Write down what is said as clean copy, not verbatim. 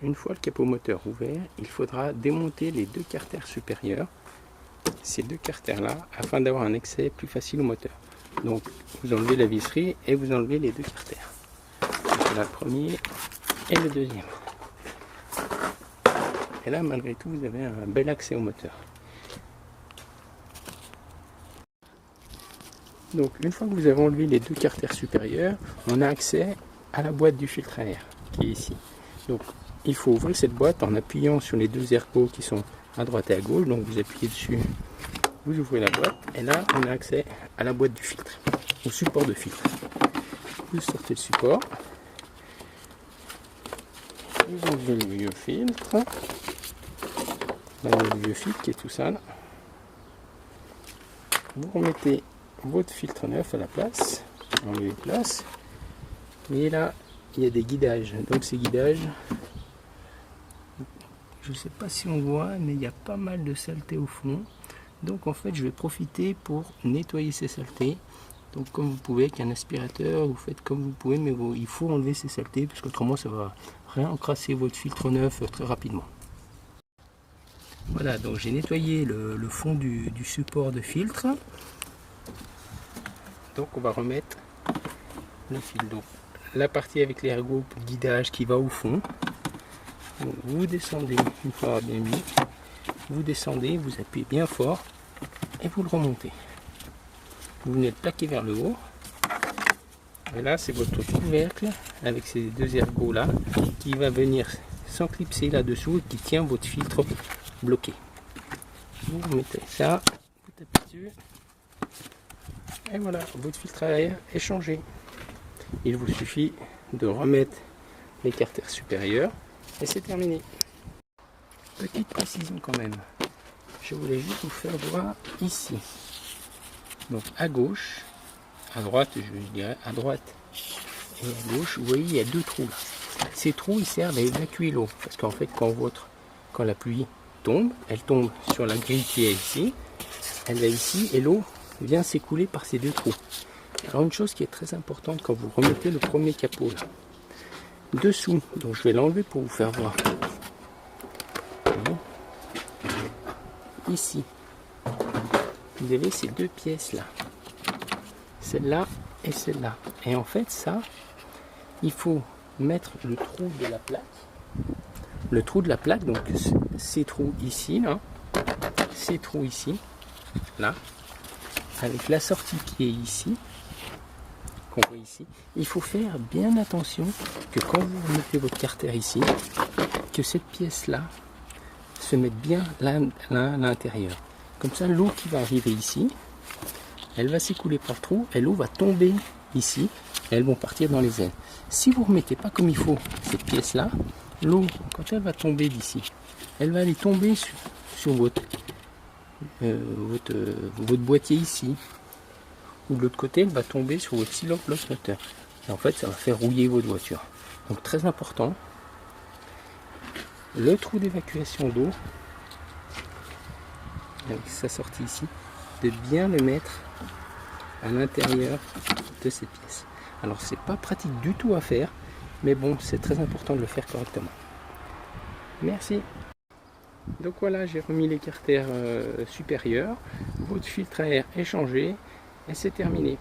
Une fois le capot moteur ouvert, il faudra démonter les deux carters supérieurs, ces deux carters là, afin d'avoir un accès plus facile au moteur. Donc vous enlevez la visserie et vous enlevez les deux carters. Voilà le premier et le deuxième. Et là, malgré tout, vous avez un bel accès au moteur. Donc une fois que vous avez enlevé les deux carters supérieurs, on a accès à la boîte du filtre à air qui est ici. Donc il faut ouvrir cette boîte en appuyant sur les deux ergots qui sont à droite et à gauche. Donc vous appuyez dessus, vous ouvrez la boîte et là on a accès à la boîte du filtre, au support de filtre. Vous sortez le support, vous enlevez le vieux filtre, là il y a le vieux filtre qui est tout sale. Vous remettez votre filtre neuf à la place, enlevez place, et là il y a des guidages. Donc ces guidages, je ne sais pas si on voit, mais il y a pas mal de saleté au fond. Donc en fait je vais profiter pour nettoyer ces saletés. Donc comme vous pouvez avec un aspirateur, vous faites comme vous pouvez, mais il faut enlever ces saletés parce qu'autrement ça va réencrasser votre filtre neuf très rapidement. Voilà, donc j'ai nettoyé le fond du support de filtre. Donc on va remettre le fil. Donc la partie avec l'ergot guidage qui va au fond. Donc, vous descendez une fois bien mis. Vous descendez, vous appuyez bien fort et vous le remontez. Vous venez le plaquer vers le haut. Et là c'est votre couvercle avec ces deux ergots là qui va venir s'enclipser là-dessous et qui tient votre filtre bloqué. Vous mettez ça, vous tapez dessus. Et voilà, votre filtre à air est changé. Il vous suffit de remettre les carters supérieurs et c'est terminé. Petite précision quand même, je voulais juste vous faire voir ici. Donc à gauche, à droite, je dirais à droite et à gauche, vous voyez il y a deux trous là. Ces trous ils servent à évacuer l'eau parce qu'en fait quand la pluie tombe, elle tombe sur la grille qui est ici, elle va ici et l'eau vient s'écouler par ces deux trous. Alors une chose qui est très importante quand vous remettez le premier capot là, dessous, donc je vais l'enlever pour vous faire voir. Ici, vous avez ces deux pièces là, celle-là et celle-là. Et en fait ça, il faut mettre le trou de la plaque. Le trou de la plaque, donc ces trous ici, là, ces trous ici, là, avec la sortie qui est ici, qu'on voit ici, il faut faire bien attention que quand vous mettez votre carter ici, que cette pièce-là se mette bien là à l'intérieur. Comme ça, l'eau qui va arriver ici, elle va s'écouler par le trou et l'eau va tomber ici et elles vont partir dans les ailes. Si vous ne remettez pas comme il faut cette pièce-là, l'eau, quand elle va tomber d'ici, elle va aller tomber sur votre boîtier ici. Ou de l'autre côté, elle va tomber sur votre siloplus moteur. Et en fait, ça va faire rouiller votre voiture. Donc très important, le trou d'évacuation d'eau, avec sa sortie ici, de bien le mettre à l'intérieur de cette pièce. Alors c'est pas pratique du tout à faire, mais bon, c'est très important de le faire correctement. Merci. Donc voilà, j'ai remis les carters supérieurs, votre filtre à air est changé et c'est terminé.